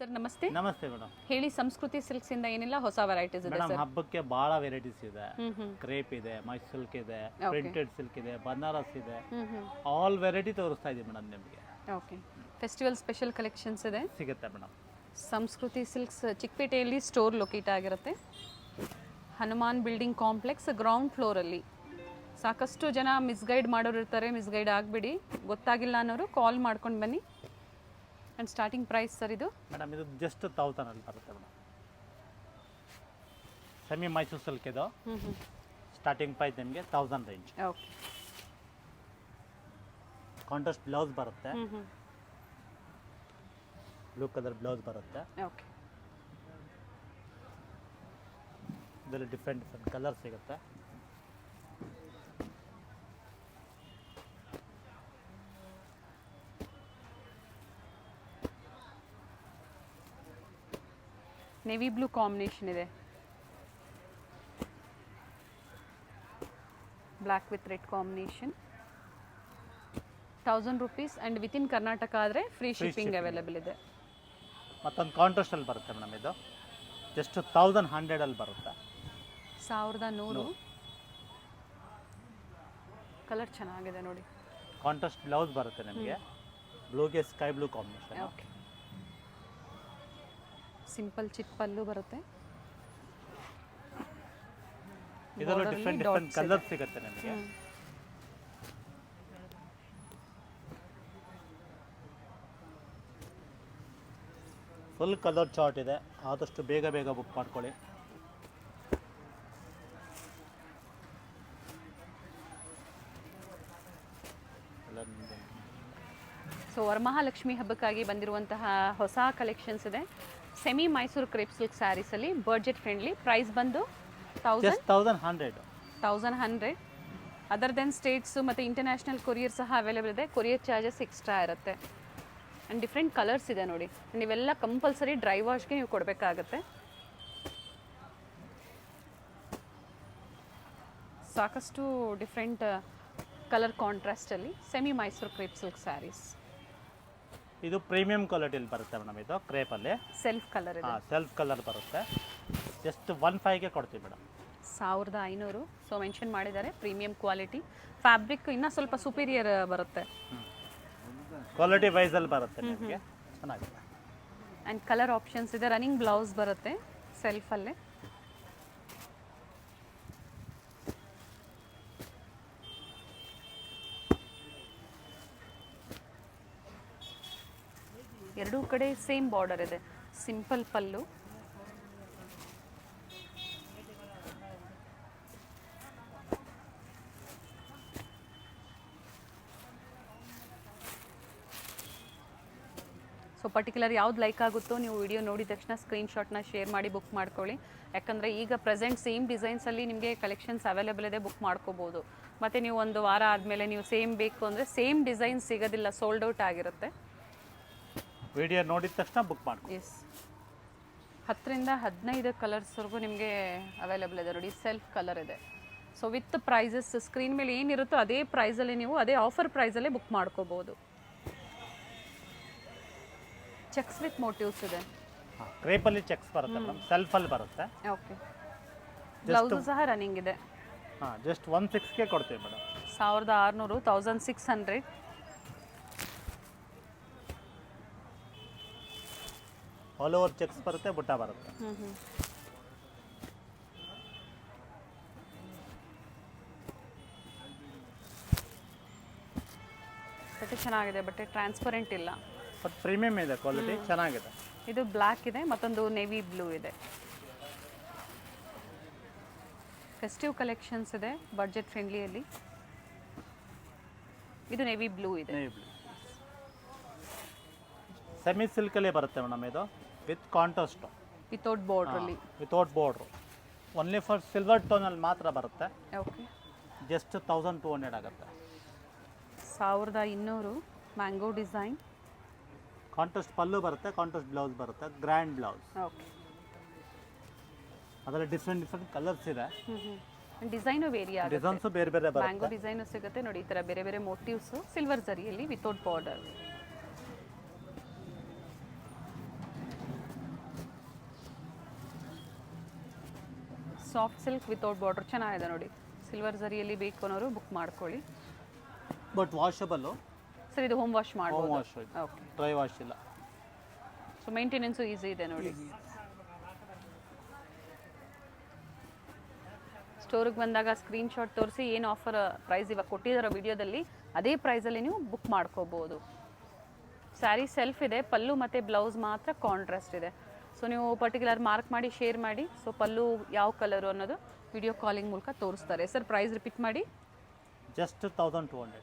Sir ನಮಸ್ತೆ. ನಮಸ್ತೆ madam. ಹೇಳಿ, ಸಂಸ್ಕೃತಿ ಸಿಲ್ಕ್ಸ್ ಇಂದ ಏನೆಲ್ಲ ಹೊಸ ವೆರೈಟೀಸ್ ಇದೆ ಮೇಡಮ್, ಸರ್? ಹಬ್ಬಕ್ಕೆ ಭಾಳ ವೆರೈಟೀಸ್ ಇದೆ. ಕ್ರೇಪ್ ಇದೆ, ಮೈಸೂರು ಸಿಲ್ಕ್ ಇದೆ, ಪ್ರಿಂಟೆಡ್ ಸಿಲ್ಕ್ ಇದೆ, ಬನಾರಸ್ ಇದೆ. ಆಲ್ ವೆರೈಟಿ ತೋರಿಸ್ತಾ ಇದೀವಿ ಮೇಡಮ್ ನಿಮಗೆ. ಓಕೆ, ಫೆಸ್ಟಿವಲ್ ಸ್ಪೆಷಲ್ ಕಲೆಕ್ಷನ್ಸ್ ಇದೆ, ಸಿಗುತ್ತೆ ಮೇಡಮ್. ಸಂಸ್ಕೃತಿ ಸಿಲ್ಕ್ಸ್ ಚಿಕ್ಕಪೇಟೆಯಲ್ಲಿ ಸ್ಟೋರ್ ಲೊಕೇಟ್ ಆಗಿರುತ್ತೆ. ಹನುಮಾನ್ ಬಿಲ್ಡಿಂಗ್ ಕಾಂಪ್ಲೆಕ್ಸ್ ಗ್ರೌಂಡ್ ಫ್ಲೋರಲ್ಲಿ. ಸಾಕಷ್ಟು ಜನ ಮಿಸ್ಗೈಡ್ ಮಾಡೋರು ಇರ್ತಾರೆ, ಮಿಸ್ಗೈಡ್ ಆಗಿಬಿಡಿ. ಗೊತ್ತಾಗಿಲ್ಲ ಅನ್ನೋರು ಕಾಲ್ ಮಾಡ್ಕೊಂಡು ಬನ್ನಿ. ಆ್ಯಂಡ್ ಸ್ಟಾರ್ಟಿಂಗ್ ಪ್ರೈಸ್ ಸರ್ ಇದು? ಮೇಡಮ್ ಇದು ಜಸ್ಟ್ 1000 ಅಲ್ಲಿ ಬರುತ್ತೆ ಮೇಡಮ್. ಸೆಮಿ ಮೈಸೂರು ಸಿಲ್ಕ್ ಇದು. ಸ್ಟಾರ್ಟಿಂಗ್ ಪ್ರೈಸ್ ನಿಮಗೆ 1000 ರೇಂಜ್. ಓಕೆ, ಕಾಂಟ್ರಾಸ್ಟ್ ಬ್ಲೌಸ್ ಬರುತ್ತೆ, ಬ್ಲೂ ಕಲರ್ ಬ್ಲೌಸ್ ಬರುತ್ತೆ. ಓಕೆ, ಇದರಲ್ಲಿ ಡಿಫ್ರೆಂಟ್ ಕಲರ್ ಸಿಗುತ್ತೆ. ನೇವಿ ಬ್ಲೂ ಕಾಂಬಿನೇಷನ್ ಇದೆ, black with red combination. 1000 rupees and within Karnataka ಆದರೆ ಫ್ರೀ ಶಿಪ್ಪಿಂಗ್ ಅವೈಲೇಬಲ್ ಇದೆ. ಮತ್ತೊಂದು ಕಾಂಟ್ರಾಸ್ಟ್ ಅಲ್ಲಿ ಬರುತ್ತೆ ಮೇಡಮ್, ಇದು ಜಸ್ಟ್ 1100 ಅಲ್ಲಿ ಬರುತ್ತೆ. 1100. ಕಲರ್ ಚೆನ್ನಾಗಿದೆ ನೋಡಿ. ಕಾಂಟ್ರಾಸ್ಟ್ ಬ್ಲೌಸ್ ಬರುತ್ತೆ ನಿಮಗೆ, ಬ್ಲೂಗೆ sky blue combination. Okay, simple ಚಿಟ್ ಪಲ್ಲು ಬರುತ್ತೆ. ಇದರಲ್ಲೂ ಡಿಫ್ರೆಂಟ್ ಕಲರ್ ಸಿಗುತ್ತೆ ನಿಮಗೆ. ಫುಲ್ ಕಲರ್ ಚಾರ್ಟ್ ಇದೆ, ಆದಷ್ಟು ಬೇಗ ಬುಕ್ ಮಾಡ್ಕೊಳ್ಳಿ. ಸೊ ವರಮಹಾಲಕ್ಷ್ಮಿ ಹಬ್ಬಕ್ಕಾಗಿ ಬಂದಿರುವಂತಹ ಹೊಸ ಕಲೆಕ್ಷನ್ಸ್ ಇದೆ. ಸೆಮಿ ಮೈಸೂರು ಕ್ರೇಪ್ ಸಿಲ್ಕ್ ಸ್ಯಾರೀಸಲ್ಲಿ ಬಡ್ಜೆಟ್ ಫ್ರೆಂಡ್ಲಿ. ಪ್ರೈಸ್ ಬಂದು 1100. ಅದರ್ ದೆನ್ ಸ್ಟೇಟ್ಸು ಮತ್ತು ಇಂಟರ್ನ್ಯಾಷನಲ್ ಕೊರಿಯರ್ ಸಹ ಅವೈಲೇಬಲ್ ಇದೆ. ಕೊರಿಯರ್ ಚಾರ್ಜಸ್ ಎಕ್ಸ್ಟ್ರಾ ಇರುತ್ತೆ. ಆ್ಯಂಡ್ ಡಿಫ್ರೆಂಟ್ ಕಲರ್ಸ್ ಇದೆ ನೋಡಿ. ನೀವೆಲ್ಲ ಕಂಪಲ್ಸರಿ ಡ್ರೈ ವಾಶ್ಗೆ ನೀವು ಕೊಡಬೇಕಾಗತ್ತೆ. ಸಾಕಷ್ಟು ಡಿಫ್ರೆಂಟ್ ಕಲರ್ ಕಾಂಟ್ರಾಸ್ಟಲ್ಲಿ semi Mysuru crepe silk sarees. ಇದು ಪ್ರೀಮಿಯಂ ಕ್ವಾಲಿಟಿಯಲ್ಲಿ ಬರುತ್ತೆ ಮೇಡಮ್. ಇದು ಕ್ರೇಪಲ್ಲಿ ಸೆಲ್ಫ್ ಕಲರ್ ಇದೆ. ಸೆಲ್ಫ್ ಕಲರ್ ಬರುತ್ತೆ. ಜಸ್ಟ್ 1500ಗೆ ಕೊಡ್ತೀವಿ ಮೇಡಮ್. 1500. ಸೊ ಮೆನ್ಷನ್ ಮಾಡಿದ್ದಾರೆ ಪ್ರೀಮಿಯಂ ಕ್ವಾಲಿಟಿ. ಫ್ಯಾಬ್ರಿಕ್ ಇನ್ನೂ ಸ್ವಲ್ಪ ಸುಪೀರಿಯರ್ ಬರುತ್ತೆ, ಕ್ವಾಲಿಟಿ ವೈಸಲ್ಲಿ ಬರುತ್ತೆ ನಿಮಗೆ. ಚೆನ್ನಾಗಿದೆ. ಆ್ಯಂಡ್ ಕಲರ್ ಆಪ್ಷನ್ಸ್ ಇದೆ. ರನ್ನಿಂಗ್ ಬ್ಲೌಸ್ ಬರುತ್ತೆ ಸೆಲ್ಫಲ್ಲೇ. ಎರಡೂ ಕಡೆ ಸೇಮ್ ಬಾರ್ಡರ್ ಇದೆ. ಸಿಂಪಲ್ ಪಲ್ಲು, ಸೊ ಪರ್ಟಿಕ್ಯುಲರ್ ಯಾವ್ದು ಲೈಕ್ ಆಗುತ್ತೋ ನೀವು ವಿಡಿಯೋ ನೋಡಿದ ತಕ್ಷಣ ಸ್ಕ್ರೀನ್ಶಾಟ್ನ ಶೇರ್ ಮಾಡಿ ಬುಕ್ ಮಾಡ್ಕೊಳ್ಳಿ. ಯಾಕಂದರೆ ಈಗ ಪ್ರೆಸೆಂಟ್ ಸೇಮ್ ಡಿಸೈನ್ಸಲ್ಲಿ ನಿಮಗೆ ಕಲೆಕ್ಷನ್ಸ್ ಅವೈಲೇಬಲ್ ಇದೆ, ಬುಕ್ ಮಾಡ್ಕೋಬೋದು. ಮತ್ತು ನೀವು ಒಂದು ವಾರ ಆದಮೇಲೆ ನೀವು ಸೇಮ್ ಬೇಕು ಅಂದರೆ ಸೇಮ್ ಡಿಸೈನ್ ಸಿಗೋದಿಲ್ಲ, ಸೋಲ್ಡ್ ಔಟ್ ಆಗಿರುತ್ತೆ. ವಿಡಿಯೋ ನೋಡಿದ ತಕ್ಷಣ ಬುಕ್ ಮಾಡ್ಕೊಳ್ಳಿ. ಎಸ್, 10ರಿಂದ 15 ಕಲರ್ಸ್ವರೆಗೂ ನಿಮಗೆ ಅವೈಲೇಬಲ್ ಇದೆ ನೋಡಿ. ಸೆಲ್ಫ್ ಕಲರ್ ಇದೆ. ಸೊ ವಿತ್ ಪ್ರೈಸಸ್ ಸ್ಕ್ರೀನ್ ಮೇಲೆ ಏನಿರುತ್ತೋ ಅದೇ ಪ್ರೈಸಲ್ಲಿ ನೀವು ಅದೇ ಆಫರ್ ಪ್ರೈಸಲ್ಲೇ ಬುಕ್ ಮಾಡ್ಕೋಬೋದು. ಚೆಕ್ಸ್ ವಿತ್ ಮೋಟಿವ್ಸ್ ಇದೆ. ಕ್ರೇಪಲ್ಲಿ ಚೆಕ್ಸ್ ಬರುತ್ತೆ ಮೇಡಮ್, ಸೆಲ್ಫಲ್ಲಿ ಬರುತ್ತೆ. ಓಕೆ, ಬ್ಲೌಸು ಸಹ ರನ್ನಿಂಗ್ ಇದೆ. ಜಸ್ಟ್ 1600ಗೆ ಕೊಡ್ತೀವಿ ಮೇಡಮ್. 1600, 1600. ಆಲ್ ಓವರ್ ಚೆಕ್ಸ್ ಬರುತ್ತೆ, ಬುಟ್ಟ ಬರುತ್ತೆ. ಬಟ್ಟೆ ಚೆನ್ನಾಗಿದೆ, ಬಟ್ಟೆ ಟ್ರಾನ್ಸ್ಪರೆಂಟ್ ಇಲ್ಲ, ಬಟ್ ಪ್ರೀಮಿಯಂ ಇದೆ, ಕ್ವಾಲಿಟಿ ಚೆನ್ನಾಗಿದೆ. ಇದು ಬ್ಲ್ಯಾಕ್ ಇದೆ, ಮತ್ತೊಂದು ನೇವಿ ಬ್ಲೂ ಇದೆ. ಫೆಸ್ಟಿವ್ ಕಲೆಕ್ಷನ್ಸ್ ಇದೆ ಬಡ್ಜೆಟ್ ಫ್ರೆಂಡ್ಲಿಯಲ್ಲಿ. ಇದು ನೇವಿ ಬ್ಲೂ ಇದೆ. ಸೆಮಿ ಸಿಲ್ಕಲ್ಲೇ ಬರುತ್ತೆ ಮೇಡಮ್. ಇದು ವಿತ್ ಕಾಂಟ್ರಾಸ್ಟ್, ವಿತೌಟ್ ಬಾರ್ಡ್ರಲ್ಲಿ. Without border, only for silver ಟೋನಲ್ಲಿ ಮಾತ್ರ ಬರುತ್ತೆ. ಓಕೆ, ಜಸ್ಟ್ 1200 ಆಗುತ್ತೆ. 1200. ಮ್ಯಾಂಗೋ ಡಿಸೈನ್, ಕಾಂಟ್ರಾಸ್ಟ್ ಪಲ್ಲು ಬರುತ್ತೆ, ಕಾಂಟ್ರಾಸ್ಟ್ ಬ್ಲೌಸ್ ಬರುತ್ತೆ, ಗ್ರ್ಯಾಂಡ್ ಬ್ಲೌಸ್. ಓಕೆ, ಅದರಲ್ಲಿ ಡಿಫ್ರೆಂಟ್ ಕಲರ್ಸ್ ಇದೆ. ಡಿಸೈನು ವೇರಿ ಆಗುತ್ತೆ. ಡಿಸೈನ್ಸ್ ಬೇರೆ ಬೇರೆ ಬರುತ್ತೆ. ಮ್ಯಾಂಗೋ ಡಿಸೈನು ಸಿಗುತ್ತೆ ನೋಡಿ. ಈ ಥರ ಬೇರೆ ಬೇರೆ ಮೋಟಿವ್ಸು ಸಿಲ್ವರ್ ಜರಿಯಲ್ಲಿ without border. Soft silk without border ಚೆನ್ನಾಗಿದೆ ನೋಡಿ. ಸಿಲ್ವರ್ ಝರಿಯಲ್ಲಿ ಬೇಕು ಅನ್ನೋರು ಬುಕ್ ಮಾಡ್ಕೊಳ್ಳಿ ಬಟ್ ವಾಷಬಲ್ಲು, ಸರ್. ಇದು ಹೋಮ್ ವಾಶ್ ಹೋಮ್ ಮಾಡ್ಬೋದು. Wash, okay. ಡ್ರೈ ವಾಶ್ ಇಲ್ಲ. ಸೊ ಮೇಂಟೆನೆನ್ಸು ಈಸಿ ಇದೆ ನೋಡಿ. ಸ್ಟೋರಿಗೆ ಬಂದಾಗ ಸ್ಕ್ರೀನ್ಶಾಟ್ ತೋರಿಸಿ ಏನು ಆಫರ್ ಪ್ರೈಸ್ ಇವಾಗ ಕೊಟ್ಟಿದ್ದಾರೋ ವಿಡಿಯೋದಲ್ಲಿ ಅದೇ ಪ್ರೈಸಲ್ಲಿ ನೀವು ಬುಕ್ ಮಾಡ್ಕೋಬೋದು. ಸ್ಯಾರಿ ಸೆಲ್ಫ್ ಇದೆ, ಪಲ್ಲು ಮತ್ತು ಬ್ಲೌಸ್ ಮಾತ್ರ ಕಾಂಟ್ರಾಸ್ಟ್ ಇದೆ. ಸೊ ನೀವು ಪರ್ಟಿಕ್ಯುಲರ್ ಮಾರ್ಕ್ ಮಾಡಿ ಶೇರ್ ಮಾಡಿ. ಸೊ ಪಲ್ಲು ಯಾವ ಕಲರು ಅನ್ನೋದು ವಿಡಿಯೋ ಕಾಲಿಂಗ್ ಮೂಲಕ ತೋರಿಸ್ತಾರೆ. ಸರ್ ಪ್ರೈಸ್ ರಿಪೀಟ್ ಮಾಡಿ. ಜಸ್ಟ್ 1200.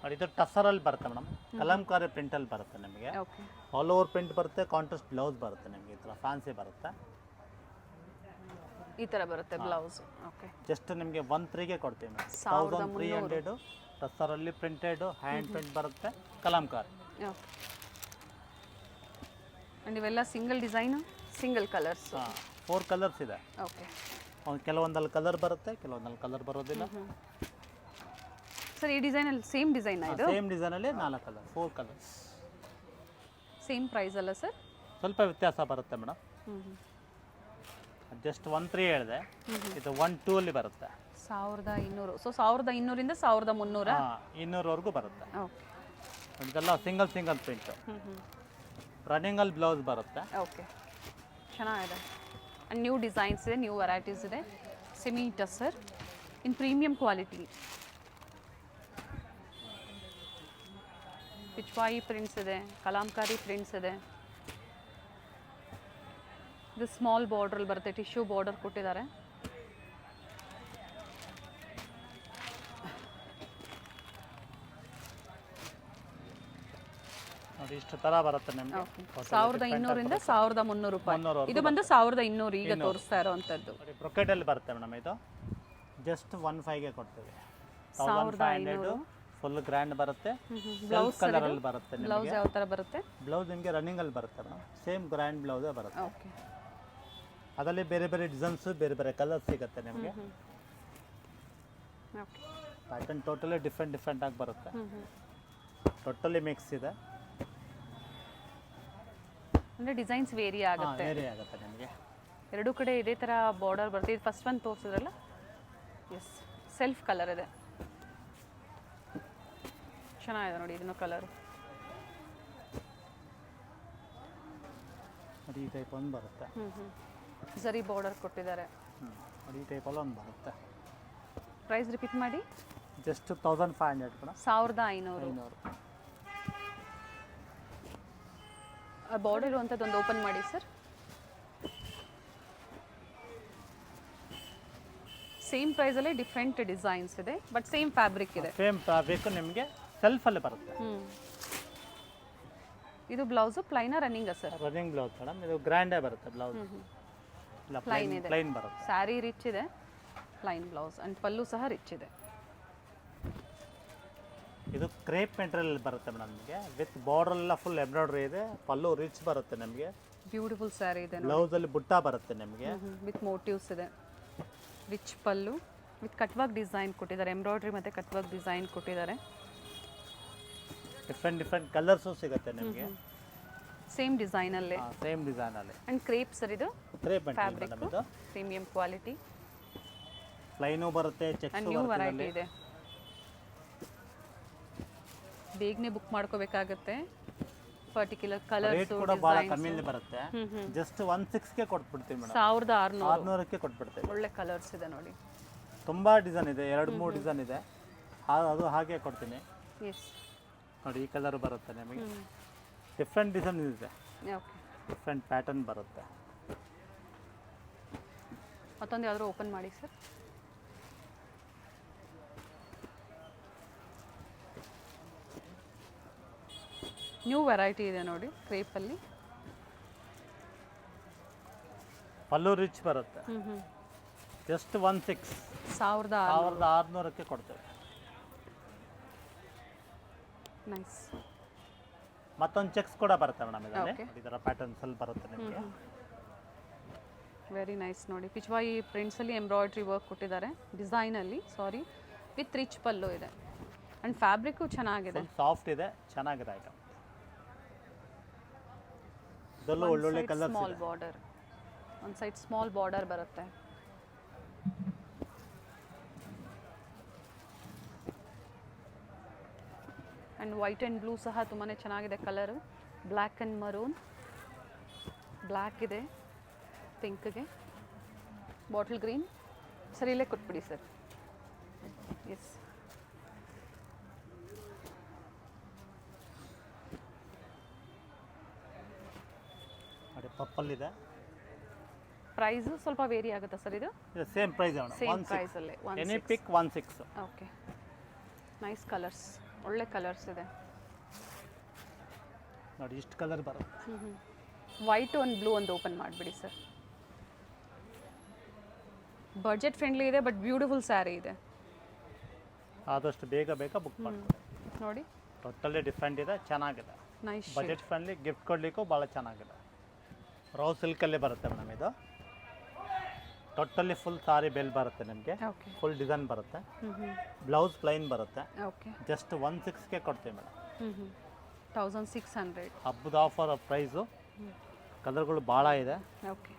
ನೋಡಿ ಇದು ಟಸರಲ್ಲಿ ಬರುತ್ತೆ ಮೇಡಮ್, ಕಲಂಕಾರಿ ಪ್ರಿಂಟಲ್ಲಿ ಬರುತ್ತೆ ನಿಮಗೆ. ಓಕೆ. ಆಲ್ ಓವರ್ ಪ್ರಿಂಟ್ ಬರುತ್ತೆ, ಕಾಂಟ್ರಾಸ್ಟ್ ಬ್ಲೌಸ್ ಬರುತ್ತೆ ನಿಮಗೆ. ಈ ಥರ ಫ್ಯಾನ್ಸಿ ಬರುತ್ತೆ, ಈ ಥರ ಬರುತ್ತೆ ಬ್ಲೌಸ್. ಓಕೆ. ಜಸ್ಟ್ ನಿಮಗೆ 1,300ಗೆ ಕೊಡ್ತೀವಿ ಮೇಡಮ್. 1300 ಟಸರಲ್ಲಿ ಪ್ರಿಂಟೆಡ್ ಹ್ಯಾಂಡ್ ಪ್ರಿಂಟ್ ಬರುತ್ತೆ, ಕಲಂಕಾರಿ. ಓಕೆ. ಆ್ಯಂಡ್ ಇವೆಲ್ಲ single design, single colours. 4 colours ಇದೆ. ಓಕೆ. ಕೆಲವೊಂದಲ್ಲಿ ಕಲರ್ ಬರುತ್ತೆ, ಕೆಲವೊಂದಲ್ಲಿ ಕಲರ್ ಬರೋದಿಲ್ಲ. ಸರ್ ಈ ಡಿಸೈನಲ್ಲಿ ಸೇಮ್ ಡಿಸೈನ್ ಇದು? ಸೇಮ್ ಡಿಸೈನಲ್ಲಿ 4 ಕಲರ್, 4 ಕಲರ್ಸ್. ಸೇಮ್ ಪ್ರೈಸ್ ಅಲ್ಲ ಸರ್? ಸ್ವಲ್ಪ ವ್ಯತ್ಯಾಸ ಬರುತ್ತೆ ಮೇಡಮ್. ಜಸ್ಟ್ 1,300 ಹೇಳಿದೆ, ಇದು 1,200 ಅಲ್ಲಿ ಬರುತ್ತೆ. 1200. ಸೊ 1200ರಿಂದ 1300. 200ವರೆಗೂ ಬರುತ್ತೆ. ಓಕೆ. ಇದೆಲ್ಲ ಸಿಂಗಲ್ ಪ್ರಿಂಟ್. ರನ್ನಿಂಗಲ್ಲಿ ಬ್ಲೌಸ್ ಬರುತ್ತೆ. ಓಕೆ. ಚೆನ್ನಾಗಿದೆ. ಆ್ಯಂಡ್ ನ್ಯೂ ಡಿಸೈನ್ಸ್ ಇದೆ, ನ್ಯೂ ವೆರೈಟೀಸ್ ಇದೆ. ಸೆಮಿ ಟಸರ್ ಇನ್ ಪ್ರೀಮಿಯಂ ಕ್ವಾಲಿಟಿ. ಪಿಚ್ವಾಯಿ ಪ್ರಿಂಟ್ಸ್ ಇದೆ, ಕಲಾಂಕಾರಿ ಪ್ರಿಂಟ್ಸ್ ಇದೆ. ಇದು ಸ್ಮಾಲ್ ಬಾರ್ಡ್ರಲ್ಲಿ ಬರುತ್ತೆ, ಟಿಶ್ಯೂ ಬಾರ್ಡರ್ ಕೊಟ್ಟಿದ್ದಾರೆ. ನೋಡಿ ಇಷ್ಟು ಥರ ಬರುತ್ತೆ ನಿಮಗೆ. 1200ರಿಂದ 1300 ರೂಪಾಯಿ. ಇದು ಬಂದು 1200 ಈಗ ತೋರಿಸ್ತಾ ಇರೋವಂಥದ್ದು. ಬ್ರೊಕೆಟಲ್ಲಿ ಬರುತ್ತೆ ಮೇಡಮ್. ಇದು ಜಸ್ಟ್ 1,500ಗೆ ಕೊಡ್ತೀವಿ. 1500 ಫುಲ್ ಗ್ರ್ಯಾಂಡ್ ಬರುತ್ತೆ. ಬ್ಲೌಸ್ ಕಲರಲ್ಲಿ ಬರುತ್ತೆ ನಿಮಗೆ. ಬ್ಲೌಸ್ ಯಾವ ಥರ ಬರುತ್ತೆ? ಬ್ಲೌಸ್ ನಿಮಗೆ ರನ್ನಿಂಗಲ್ಲಿ ಬರುತ್ತೆ ಮೇಡಮ್. ಸೇಮ್ ಗ್ರ್ಯಾಂಡ್ ಬ್ಲೌಸೇ ಬರುತ್ತೆ. ಓಕೆ. ಅದರಲ್ಲಿ ಬೇರೆ ಬೇರೆ ಡಿಸೈನ್ಸ್, ಬೇರೆ ಬೇರೆ ಕಲರ್ ಸಿಗುತ್ತೆ ನಿಮಗೆ. ಓಕೆ. ಪ್ಯಾಟರ್ನ್ ಟೋಟಲಿ ಡಿಫ್ರೆಂಟ್ ಆಗಿ ಬರುತ್ತೆ. ಟೋಟಲಿ ಮಿಕ್ಸ್ ಇದೆ. ಅಂದರೆ ಡಿಸೈನ್ಸ್ ವೇರಿ ಆಗುತ್ತೆ. ವೇರಿ ಆಗುತ್ತೆ ನಿಮಗೆ. ಎರಡೂ ಕಡೆ ಇದೇ ಥರ ಬಾರ್ಡರ್ ಬರುತ್ತೆ. ಇದು ಫಸ್ಟ್ ಒಂದು ತೋರಿಸಿದ್ರಲ್ಲ, ಎಸ್, ಸೆಲ್ಫ್ ಕಲರ್ ಇದೆ. ಚೆನ್ನಾಗಿದೆ ನೋಡಿ ಇದನ್ನು ಕಲರ್. ನೋಡಿ ಈ ಟೈಪ್ ಒಂದು ಬರುತ್ತೆ. ಝರಿ ಬಾರ್ಡರ್ ಕೊಟ್ಟಿದ್ದಾರೆ. ನೋಡಿ ಈ ಟೈಪಲ್ಲಿ ಒಂದು ಬರುತ್ತೆ. ಪ್ರೈಸ್ ರಿಪೀಟ್ ಮಾಡಿ. ಜಸ್ಟ್ 1500 ಕೂಡ. 1500. ಆ ಬಾರ್ಡರ್ ಇರುವಂಥದ್ದು ಒಂದು ಓಪನ್ ಮಾಡಿ ಸರ್. ಸೇಮ್ ಪ್ರೈಸಲ್ಲೇ ಡಿಫ್ರೆಂಟ್ ಡಿಸೈನ್ಸ್ ಇದೆ, ಬಟ್ ಸೇಮ್ ಫ್ಯಾಬ್ರಿಕ್ ಇದೆ. ಸೇಮ್ ಫ್ಯಾಬ್ರಿಕ್ ನಿಮಗೆ ಸೆಲ್ಫಲ್ಲಿ ಬರುತ್ತೆ. ಇದು blouse plain running sir? Running blouse madam. ಇದು ಗ್ರ್ಯಾಂಡೇ ಬರುತ್ತೆ ಬ್ಲೌಸ್. ಇಲ್ಲ ಪ್ಲೈನ್ ಇದೆ. ಪ್ಲೈನ್ ಬರುತ್ತೆ. ಸ್ಯಾರಿ ರಿಚ್ ಇದೆ, ಪ್ಲೈನ್ ಬ್ಲೌಸ್ ಆ್ಯಂಡ್ ಪಲ್ಲು ಸಹ ರಿಚ್ ಇದೆ. ಇದು ಕ್ರೇಪ್ ಮೆಟೀರಿಯಲ್ ಬರುತ್ತೆ ಮೇಡಮ್ ನಿಮಗೆ. ವಿತ್ ಬಾರ್ಡರ್ ಎಲ್ಲ ಫುಲ್ ಎಂಬ್ರಾಯ್ಡ್ರಿ ಇದೆ. ಪಲ್ಲು ರಿಚ್ ಬರುತ್ತೆ ನಿಮಗೆ. ಬ್ಯೂಟಿಫುಲ್ ಸ್ಯಾರಿ ಇದೆ. ಬ್ಲೌಸಲ್ಲಿ ಬುಟ್ಟ ಬರುತ್ತೆ ನಿಮಗೆ. ವಿತ್ ಮೋಟಿವ್ಸ್ ಇದೆ. Rich pallu with cut work design ಕೊಟ್ಟಿದ್ದಾರೆ. ಎಂಬ್ರಾಯ್ಡ್ರಿ ಮತ್ತು ಕಟ್ ವರ್ಕ್ ಡಿಸೈನ್ ಕೊಟ್ಟಿದ್ದಾರೆ. ಡಿಫ್ರೆಂಟ್ ಕಲರ್ಸು ಸಿಗುತ್ತೆ ನಿಮಗೆ. ಸೇಮ್ ಡಿಸೈನಲ್ಲೇ. ಸೇಮ್ ಡಿಸೈನಲ್ಲಿ. ಆ್ಯಂಡ್ ಕ್ರೇಪ್ ಸರ್ ಇದು? Crepe material madam. ಇದು ಪ್ರೀಮಿಯಂ ಕ್ವಾಲಿಟಿ. ಪ್ಲೈನು ಬರುತ್ತೆ, ಚೆಕ್ಸ್ ನ್ಯೂ ವೆರೈಟಿ ಇದೆ. ಬೇಗನೆ ಬುಕ್ ಮಾಡ್ಕೋಬೇಕಾಗುತ್ತೆ. ಪರ್ಟಿಕ್ಯುಲರ್ ಕಲರ್ಸ್ ರೇಟ್ ಕೂಡ ಭಾಳ ಕಮ್ಮಿಯಲ್ಲಿ ಬರುತ್ತೆ. ಜಸ್ಟ್ 1,600ಗೆ ಕೊಟ್ಬಿಡ್ತೀವಿ ಮೇಡಮ್. 1600ಕ್ಕೆ ಕೊಟ್ಬಿಡ್ತೀವಿ. ಒಳ್ಳೆ ಕಲರ್ಸ್ ಇದೆ ನೋಡಿ. ತುಂಬಾ ಡಿಸೈನ್ ಇದೆ, 2-3 ಡಿಸೈನ್ ಇದೆ. ಅದು ಹಾಗೆ ಕೊಡ್ತೀನಿ. ಎಸ್ ನೋಡಿ ಈ ಕಲರ್ ಬರುತ್ತೆ ನಿಮಗೆ. ಡಿಫ್ರೆಂಟ್ ಡಿಸೈನ್ ಇದೆ. ಓಕೆ. ಡಿಫ್ರೆಂಟ್ ಪ್ಯಾಟರ್ನ್ ಬರುತ್ತೆ. ಮತ್ತೊಂದು ಯಾವ್ದಾದ್ರು ಓಪನ್ ಮಾಡಿ ಸರ್. ನ್ಯೂ ವೆರೈಟಿ ಇದೆ ನೋಡಿ ಕ್ರೇಪಲ್ಲಿ. ಪಲ್ಲು ರಿಚ್ ಬರುತ್ತೆ. ಜಸ್ಟ್ 1600ಕ್ಕೆ ಕೊಡ್ತೇವೆ. ನೈಸ್. ಮತ್ತೊಂದು ಚೆಕ್ಸ್ ಕೂಡ ಬರುತ್ತೆ ಮೇಡಮ್. ಇದರಲ್ಲಿ ಈ ಥರ ಪ್ಯಾಟರ್ನ್ಸ್ ಅಲ್ಲಿ ಬರುತ್ತೆ ನಿಮಗೆ. ವೆರಿ ನೈಸ್ ನೋಡಿ. ಪಿಚ್ವಾಯಿ ಪ್ರಿಂಟ್ಸಲ್ಲಿ ಎಂಬ್ರಾಯ್ಡ್ರಿ ವರ್ಕ್ ಕೊಟ್ಟಿದ್ದಾರೆ ಡಿಸೈನಲ್ಲಿ. ಸಾರಿ, ವಿತ್ ರಿಚ್ ಪಲ್ಲು ಇದೆ. ಆ್ಯಂಡ್ ಫ್ಯಾಬ್ರಿಕ್ಕು ಚೆನ್ನಾಗಿದೆ, ಸಾಫ್ಟ್ ಇದೆ, ಚೆನ್ನಾಗಿದೆ ಐಟಮ್. ಇದರಲ್ಲೂ ಒಳ್ಳೊಳ್ಳೆ ಕಲರ್ಸ್. ಸ್ಮಾಲ್ ಬಾರ್ಡರ್, ಒಂದು ಸೈಡ್ ಸ್ಮಾಲ್ ಬಾರ್ಡರ್ ಬರುತ್ತೆ. ಆ್ಯಂಡ್ ವೈಟ್ ಆ್ಯಂಡ್ ಬ್ಲೂ ಸಹ ತುಂಬಾ ಚೆನ್ನಾಗಿದೆ colour. Black and maroon, black ಇದೆ, ಪಿಂಕ್ಗೆ, ಬಾಟಲ್ ಗ್ರೀನ್. ಸರ್ ಇಲ್ಲೇ ಕೊಟ್ಬಿಡಿ ಸರ್. ಎಸ್, ನೋಡಿ ಪರ್ಪಲ್ ಇದೆ. ಪ್ರೈಸು ಸ್ವಲ್ಪ ವೇರಿ ಆಗುತ್ತಾ ಸರ್ ಇದು? ಇದು ಸೇಮ್ ಪ್ರೈಸ್ ಸೇಮ್ ಪ್ರೈಸಲ್ಲೇ ಎನಿ ಪಿಕ್ 16. ಓಕೆ, ನೈಸ್ ಕಲರ್ಸ್, ಒಳ್ಳೆ ಕಲರ್ಸ್ ಇದೆ ನೋಡಿ. ಇಷ್ಟು ಕಲರ್ ಬರುತ್ತೆ. ವೈಟ್ ಒಂದು ಬ್ಲೂ ಒಂದು ಓಪನ್ ಮಾಡಿಬಿಡಿ ಸರ್. ಬಜೆಟ್ ಫ್ರೆಂಡ್ಲಿ ಇದೆ ಬಟ್ ಬ್ಯೂಟಿಫುಲ್ ಸ್ಯಾರಿ ಇದೆ. ಆದಷ್ಟು ಬೇಗ ಬುಕ್ ಮಾಡ್ಕೊಳ್ಳಿ. ನೋಡಿ ಟೋಟಲಿ ಡಿಫ್ರೆಂಟ್ ಇದೆ, ಚೆನ್ನಾಗಿದೆ. ನೈಸ್ ಬಜೆಟ್ ಫ್ರೆಂಡ್ಲಿ, ಗಿಫ್ಟ್ ಕೊಡಲಿಕ್ಕೂ ಭಾಳ ಚೆನ್ನಾಗಿದೆ. ರಾ ಸಿಲ್ಕಲ್ಲೇ ಬರುತ್ತೆ ಮೇಡಮ್ ಇದು. ಟೋಟಲಿ ಫುಲ್ ಸಾರಿ ಬೆಲ್ ಬರುತ್ತೆ ನಿಮಗೆ. ಓಕೆ, ಫುಲ್ ಡಿಸೈನ್ ಬರುತ್ತೆ. ಬ್ಲೌಸ್ ಪ್ಲೈನ್ ಬರುತ್ತೆ. ಓಕೆ, ಜಸ್ಟ್ 16ಗೆ ಕೊಡ್ತೀವಿ ಮೇಡಮ್. 1600. ಹಬ್ಬದ ಆಫರ್ ಪ್ರೈಸು. ಕಲರ್ಗಳು ಭಾಳ ಇದೆ. ಓಕೆ,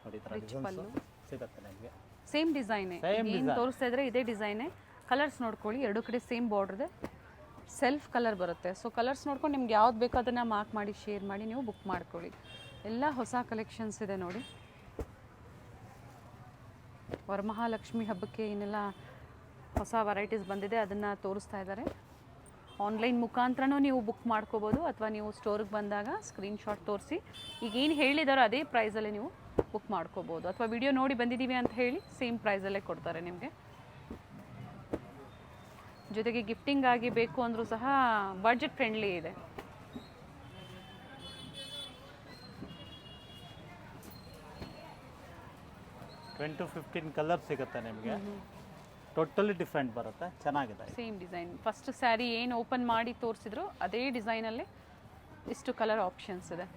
ನೋಡಿ ಈ ಥರ ಡಿಸೈನ್ಸು ಸಿಗುತ್ತೆ ನಿಮಗೆ. ಸೇಮ್ ಡಿಸೈನೇ ಏನು ತೋರಿಸ್ತಾ ಇದ್ರೆ ಇದೇ ಡಿಸೈನೇ. ಕಲರ್ಸ್ ನೋಡ್ಕೊಳ್ಳಿ, ಎರಡು ಕಡೆ ಸೇಮ್ ಬಾರ್ಡರ್ ಇದೆ, ಸೆಲ್ಫ್ ಕಲರ್ ಬರುತ್ತೆ. ಸೊ ಕಲರ್ಸ್ ನೋಡ್ಕೊಂಡು ನಿಮ್ಗೆ ಯಾವ್ದು ಬೇಕೋ ಅದನ್ನು ಮಾರ್ಕ್ ಮಾಡಿ ಶೇರ್ ಮಾಡಿ ನೀವು ಬುಕ್ ಮಾಡ್ಕೊಳ್ಳಿ. ಎಲ್ಲ ಹೊಸ ಕಲೆಕ್ಷನ್ಸ್ ಇದೆ ನೋಡಿ. ವರಮಹಾಲಕ್ಷ್ಮಿ ಹಬ್ಬಕ್ಕೆ ಏನೆಲ್ಲ ಹೊಸ ವೆರೈಟೀಸ್ ಬಂದಿದೆ ಅದನ್ನು ತೋರಿಸ್ತಾ ಇದ್ದಾರೆ. ಆನ್ಲೈನ್ ಮುಖಾಂತರನೂ ನೀವು ಬುಕ್ ಮಾಡ್ಕೋಬೋದು, ಅಥವಾ ನೀವು ಸ್ಟೋರಿಗೆ ಬಂದಾಗ ಸ್ಕ್ರೀನ್ಶಾಟ್ ತೋರಿಸಿ ಈಗ ಏನು ಹೇಳಿದಾರೋ ಅದೇ ಪ್ರೈಸಲ್ಲೇ ನೀವು ಬುಕ್ ಮಾಡ್ಕೋಬೋದು. ಅಥವಾ ವಿಡಿಯೋ ನೋಡಿ ಬಂದಿದ್ದೀವಿ ಅಂತ ಹೇಳಿ ಸೇಮ್ ಪ್ರೈಸಲ್ಲೇ ಕೊಡ್ತಾರೆ ನಿಮಗೆ. ಜೊತೆಗೆ ಗಿಫ್ಟಿಂಗ್ ಆಗಿ ಬೇಕು ಅಂದರೂ ಸಹ ಬಡ್ಜೆಟ್ ಫ್ರೆಂಡ್ಲಿ ಇದೆ. ಟು 15 ಕಲರ್ ಸಿಗುತ್ತೆ ನಿಮಗೆ. ಟೋಟಲಿ ಡಿಫ್ರೆಂಟ್ ಬರುತ್ತೆ, ಚೆನ್ನಾಗಿದೆ. ಸೇಮ್ ಡಿಸೈನ್, ಫಸ್ಟ್ ಸ್ಯಾರಿ ಏನು ಓಪನ್ ಮಾಡಿ ತೋರಿಸಿದ್ರು ಅದೇ ಡಿಸೈನಲ್ಲೇ ಇಷ್ಟು ಕಲರ್ ಆಪ್ಷನ್ಸ್ ಇದೆ.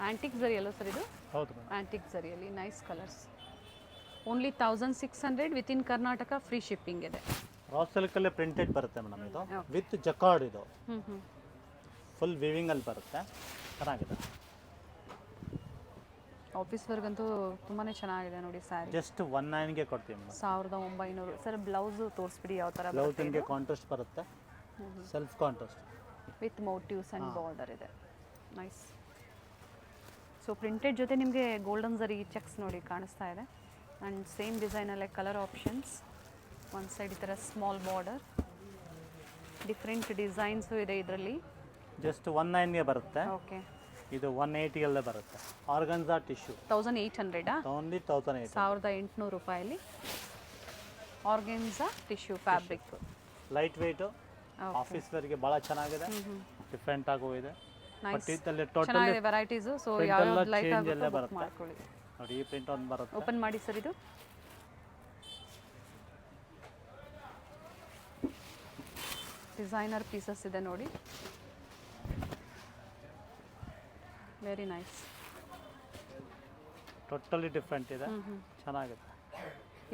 ಆಂಟಿಕ್ ಝರಿ ಅಲ್ಲ ಸರ್ ಇದು? ಹೌದು ಮೇಡಮ್, ಆಂಟಿಕ್ ಝರಿಯಲ್ಲಿ nice colours. Only 1600 with in Karnataka, free shipping ಇದೆ. ರಾ ಸಿಲ್ಕಲ್ಲೇ ಪ್ರಿಂಟೆಡ್ ಬರುತ್ತೆ ಮೇಡಮ್ ಇದು. ವಿತ್ ಜಕಾರ್ಡ್ ಇದು. ಹ್ಞೂ ಫುಲ್ ವಿವಿಂಗಲ್ಲಿ ಬರುತ್ತೆ, ಚೆನ್ನಾಗಿದೆ. ಆಫೀಸ್ ವರ್ಗಂತೂ ತುಂಬಾ ಚೆನ್ನಾಗಿದೆ ನೋಡಿ ಸ್ಯಾರಿ. ಜಸ್ಟ್ 19ಗೆ ಕೊಡ್ತೀವಿ ಮೇಡಮ್. 1900. ಸರ್ ಬ್ಲೌಸು ತೋರಿಸ್ಬಿಡಿ ಯಾವ ಥರ ಬ್ಲೌಸ್ ನಿಮಗೆ ಕಾಂಟ್ರಾಸ್ಟ್ ಬರುತ್ತೆ, self contrast with motifs and border ಇದೆ. ನೈಸ್. ಸೊ ಪ್ರಿಂಟೆಡ್ ಜೊತೆ ನಿಮಗೆ ಗೋಲ್ಡನ್ ಝರಿ ಚೆಕ್ಸ್ ನೋಡಿ ಕಾಣಿಸ್ತಾ ಇದೆ. ಆ್ಯಂಡ್ ಸೇಮ್ ಡಿಸೈನಲ್ಲೇ ಕಲರ್ ಆಪ್ಷನ್ಸ್. ಒಂದು ಸೈಡ್ ಈ ಥರ ಸ್ಮಾಲ್ ಬಾರ್ಡರ್, ಡಿಫ್ರೆಂಟ್ ಡಿಸೈನ್ಸು ಇದೆ ಇದರಲ್ಲಿ. ಜಸ್ಟ್ 19ಗೆ ಬರುತ್ತೆ. ಓಕೆ, ಇದು 180 ಬರುತ್ತೆ. Organza tissue 1800. ಓನ್ಲಿ 1800. 1800 ರೂಪಾಯಲ್ಲಿ organza tissue fabric. Light weight, office ವೇರ್ಗೆ ಭಾಳ ಚೆನ್ನಾಗಿದೆ, ಡಿಫ್ರೆಂಟ್ ಆಗು ಇದೆ. ಬಟ್ ಇದರಲ್ಲಿ ಟೋಟಲಿ ವೆರೈಟೀಸು. ಸೊ ಯಾವ ಲೈಕ್ ಆಗುತ್ತೆ ಬರುತ್ತೆ. ಮಾಡ್ಕೊಳ್ಳಿ. ನೋಡಿ ಈ ಪ್ರಿಂಟ್ ಒಂದು ಬರುತ್ತೆ. ಓಪನ್ ಮಾಡಿ ಸರ್. ಇದು ಡಿಸೈನರ್ ಪೀಸಸ್ ಇದೆ ನೋಡಿ, ವೆರಿ ನೈಸ್. ಟೋಟಲಿ ಡಿಫ್ರೆಂಟ್ ಇದೆ, ಚೆನ್ನಾಗಿದೆ.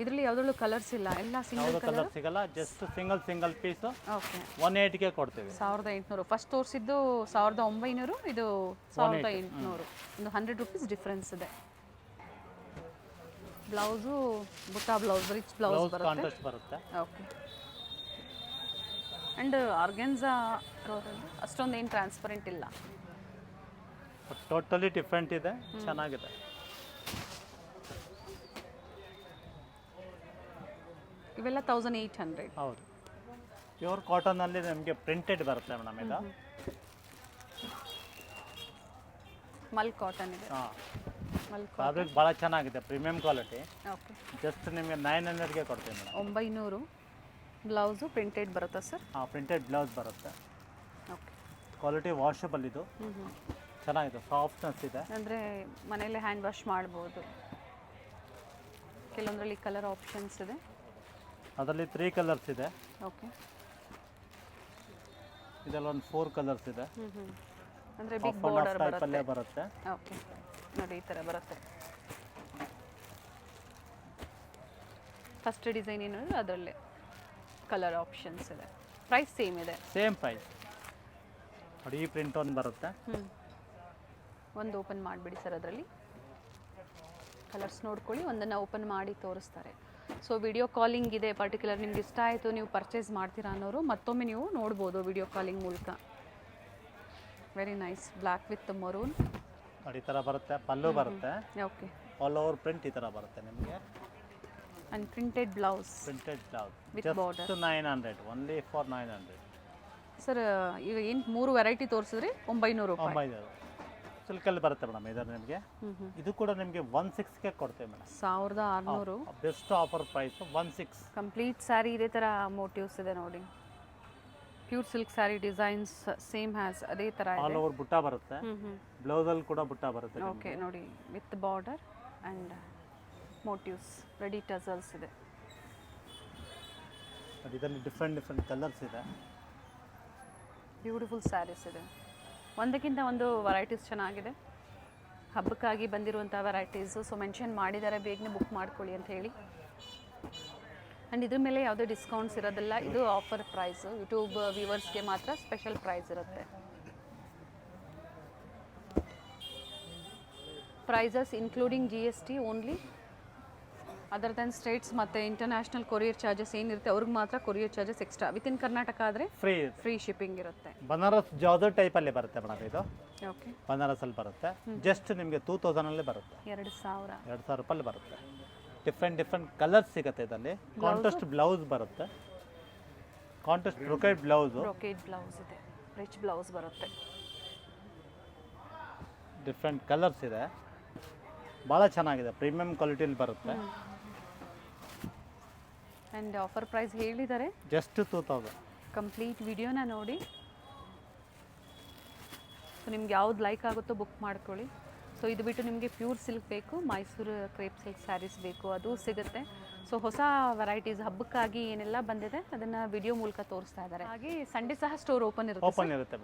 ಇದರಲ್ಲಿ ಯಾವುದರಲ್ಲೂ ಕಲರ್ಸ್ ಇಲ್ಲ, ಎಲ್ಲ ಸಿಂಗಲ್ ಕಲರ್ ಸಿಗಲ್ಲ. ಜಸ್ಟ್ ಸಿಂಗಲ್ ಪೀಸ್ ಓಕೆ 180ಗೆ ಕೊಡ್ತೀವಿ. 1800. ಫಸ್ಟ್ ತೋರಿಸಿದ್ದು 1900, ಇದು 1800. ಒಂದು 100 ರೂಪೀಸ್ ಡಿಫ್ರೆನ್ಸ್ ಇದೆ. ಬ್ಲೌಸು ಬುಟ್ಟ ಬ್ಲೌಸ್, ರಿಚ್ ಬ್ಲೌಸ್ ಬರುತ್ತೆ. ಕಾಂಟ್ರಾಸ್ಟ್ ಬರುತ್ತೆ. ಓಕೆ. ಆ್ಯಂಡ್ ಆರ್ಗೆನ್ಸಾ ಅಷ್ಟೊಂದು ಏನು ಟ್ರಾನ್ಸ್ಪರೆಂಟ್ ಇಲ್ಲ. ಟೋಟಲಿ ಡಿಫ್ರೆಂಟ್ ಇದೆ, ಚೆನ್ನಾಗಿದೆ. ಇವೆಲ್ಲ 1800. ಹೌದು, ಪ್ಯೂರ್ ಕಾಟನಲ್ಲಿ ನಮಗೆ ಪ್ರಿಂಟೆಡ್ ಬರುತ್ತೆ ಮೇಡಮ್. ಇದು ಮಲ್ ಕಾಟನ್ ಇದೆ. ಹಾಂ, ಮಲ್ ಫ್ಯಾಬ್ರಿಕ್ ಭಾಳ ಚೆನ್ನಾಗಿದೆ, ಪ್ರೀಮಿಯಂ ಕ್ವಾಲಿಟಿ. ಓಕೆ, ಜಸ್ಟ್ ನಿಮಗೆ 900ಗೆ ಕೊಡ್ತೀವಿ ಮೇಡಮ್. 900. ಬ್ಲೌಸು ಪ್ರಿಂಟೆಡ್ ಬರುತ್ತಾ ಸರ್? ಹಾಂ, ಪ್ರಿಂಟೆಡ್ ಬ್ಲೌಸ್ ಬರುತ್ತೆ. ಓಕೆ, ಕ್ವಾಲಿಟಿ ವಾಷಬಲ್ ಇದು. ಚೆನ್ನಾಗಿದೆ, ಸಾಫ್ಟ್ನೆಸ್ ಇದೆ. ಅಂದರೆ ಮನೆಯಲ್ಲೇ ಹ್ಯಾಂಡ್ ವಾಶ್ ಮಾಡ್ಬೋದು. ಕೆಲವೊಂದರಲ್ಲಿ ಕಲರ್ ಆಪ್ಷನ್ಸ್ ಇದೆ. ಅದರಲ್ಲಿ 3 ಕಲರ್ಸ್ ಇದೆ. ಓಕೆ, ಇದರಲ್ಲಿ ಒಂದು 4 ಕಲರ್ಸ್ ಇದೆ. ಅಂದರೆ ಬಿಗ್ ಬಾರ್ಡರ್ ಬರುತ್ತೆ. ಬರುತ್ತೆ. ಓಕೆ, ನೋಡಿ ಈ ಥರ ಬರುತ್ತೆ. ಫಸ್ಟ್ ಡಿಸೈನ್ ಏನಾದ್ರು ಅದರಲ್ಲೇ ಕಲರ್ ಆಪ್ಷನ್ಸ್ ಇದೆ. ಪ್ರೈಸ್ ಸೇಮ್ ಇದೆ. ಸೇಮ್ ಪ್ರೈಸ್ ನೋಡಿ. ಈ ಪ್ರಿಂಟ್ ಒಂದು ಬರುತ್ತೆ. ಒಂದು ಓಪನ್ ಮಾಡಿಬಿಡಿ ಸರ್. ಅದರಲ್ಲಿ ಕಲರ್ಸ್ ನೋಡ್ಕೊಳ್ಳಿ, ಒಂದನ್ನು ಓಪನ್ ಮಾಡಿ ತೋರಿಸ್ತಾರೆ. ಸೊ ವಿಡಿಯೋ ಕಾಲಿಂಗ್ ಇದೆ ಪರ್ಟಿಕ್ಯುಲರ್, ನಿಮ್ಗೆ ಇಷ್ಟ ಆಯಿತು ನೀವು ಪರ್ಚೇಸ್ ಮಾಡ್ತೀರಾ ಅನ್ನೋರು ಮತ್ತೊಮ್ಮೆ ನೀವು ನೋಡ್ಬೋದು ವಿಡಿಯೋ ಕಾಲಿಂಗ್ ಮೂಲಕ. Very nice. Black with maroon ನೋಡಿ ಈ ಥರ ಬರುತ್ತೆ. ಪಲ್ಲು ಬರುತ್ತೆ. ಓಕೆ. ಆಲ್ ಓವರ್ ಪ್ರಿಂಟ್ ಈ ಥರ ಬರುತ್ತೆ ನಿಮಗೆ. And printed blouse. Printed blouse with border. Just 900 only for 900. Sir ಈಗ ಏನು 3 ವೆರೈಟಿ ತೋರಿಸಿದ್ರಿ 900 ರೂಪಾಯಿ. 900 ಸಿಲ್ಕಲ್ಲಿ ಬರುತ್ತೆ ಮೇಡಮ್. ಇದು ನಿಮಗೆ ಇದು ಕೂಡ ನಿಮಗೆ 16ಗೆ ಕೊಡ್ತೇವೆ madam. 1600. Best offer price 16. Complete saree ಇದೇ ಥರ ಮೋಟಿವ್ಸ್ ಇದೆ ನೋಡಿ. Pure silk saree designs same has ಅದೇ ಥರ ಆಲ್ ಇದೆ. ಓವರ್ ಬುಟ್ಟ ಬರುತ್ತೆ. ಬ್ಲೌಸಲ್ಲಿ ಕೂಡ ಬುಟ್ಟ ಬರುತ್ತೆ. ಓಕೆ ನೋಡಿ, with border and motives, ready tassels ಇದೆ. ಇದರಲ್ಲಿ ಡಿಫ್ರೆಂಟ್ ಕಲರ್ಸ್ ಇದೆ. ಬ್ಯೂಟಿಫುಲ್ ಸ್ಯಾರೀಸ್ ಇದೆ. ಒಂದಕ್ಕಿಂತ ಒಂದು ವೆರೈಟೀಸ್ ಚೆನ್ನಾಗಿದೆ. ಹಬ್ಬಕ್ಕಾಗಿ ಬಂದಿರುವಂಥ ವೆರೈಟೀಸು. ಸೊ ಮೆನ್ಷನ್ ಮಾಡಿದ್ದಾರೆ, ಬೇಗನೆ ಬುಕ್ ಮಾಡ್ಕೊಳ್ಳಿ ಅಂತ ಹೇಳಿ. ಆ್ಯಂಡ್ ಇದ್ರ ಮೇಲೆ ಯಾವುದೇ ಡಿಸ್ಕೌಂಟ್ಸ್ ಇರೋದಿಲ್ಲ. ಇದು ಆಫರ್ ಪ್ರೈಸು. ಯೂಟ್ಯೂಬ್ ವ್ಯೂವರ್ಸ್ಗೆ ಮಾತ್ರ ಸ್ಪೆಷಲ್ ಪ್ರೈಸ್ ಇರುತ್ತೆ. Prices including GST only. Other than states ಮತ್ತು ಇಂಟರ್ನ್ಯಾಷನಲ್ ಕೊರಿಯರ್ ಚಾರ್ಜಸ್ ಏನಿರುತ್ತೆ ಅವ್ರಿಗೆ ಮಾತ್ರ courier charges extra. Within Karnataka ಆದರೆ ಫ್ರೀ ಶಿಪ್ಪಿಂಗ್ ಇರುತ್ತೆ. ಬನಾರಸ್ ಜಾರ್ಜೆಟ್ ಟೈಪಲ್ಲಿ ಬರುತ್ತೆ ಮೇಡಮ್. ಇದು ಓಕೆ. ಬನಾರಸಲ್ಲಿ ಬರುತ್ತೆ. ಜಸ್ಟ್ ನಿಮಗೆ 2000 ಬರುತ್ತೆ. 2000 ರೂಪಾಯಿ ಬರುತ್ತೆ. ಡಿಫ್ರೆಂಟ್ ಕಲರ್ಸ್ ಸಿಗುತ್ತೆ ಇದರಲ್ಲಿ. ಕಾಂಟ್ರಾಸ್ಟ್ ಬ್ಲೌಸ್ ಬರುತ್ತೆ. ಕಾಂಟ್ರಾಸ್ಟ್ ಬ್ರೊಕೇಡ್ ಬ್ಲೌಸ್ ಇದೆ. ರಿಚ್ ಬ್ಲೌಸ್ ಬರುತ್ತೆ. ಡಿಫ್ರೆಂಟ್ ಕಲರ್ಸ್ ಇದೆ. ಭಾಳ ಚೆನ್ನಾಗಿದೆ. ಪ್ರೀಮಿಯಂ ಕ್ವಾಲಿಟಿಯಲ್ಲಿ ಬರುತ್ತೆ. ಆ್ಯಂಡ್ ಆಫರ್ ಪ್ರೈಸ್ ಹೇಳಿದ್ದಾರೆ ಜಸ್ಟ್ 2000. ಕಂಪ್ಲೀಟ್ ವಿಡಿಯೋನ ನೋಡಿ. ಸೊ ನಿಮ್ಗೆ ಯಾವ್ದು ಲೈಕ್ ಆಗುತ್ತೋ ಬುಕ್ ಮಾಡ್ಕೊಳ್ಳಿ. ಸೊ ಇದು ಬಿಟ್ಟು ನಿಮಗೆ ಪ್ಯೂರ್ ಸಿಲ್ಕ್ ಬೇಕು, ಮೈಸೂರು ಕ್ರೇಪ್ ಸಿಲ್ಕ್ ಸ್ಯಾರೀಸ್ ಬೇಕು, ಅದು ಸಿಗುತ್ತೆ. ಸೊ ಹೊಸ ವೆರೈಟೀಸ್ ಹಬ್ಬಕ್ಕಾಗಿ ಏನೆಲ್ಲ ಬಂದಿದೆ ಅದನ್ನು ವಿಡಿಯೋ ಮೂಲಕ ತೋರಿಸ್ತಾ ಇದ್ದಾರೆ. ಹಾಗೆ ಸಂಡೇ ಸಹ ಸ್ಟೋರ್ ಓಪನ್ ಇರುತ್ತೆ.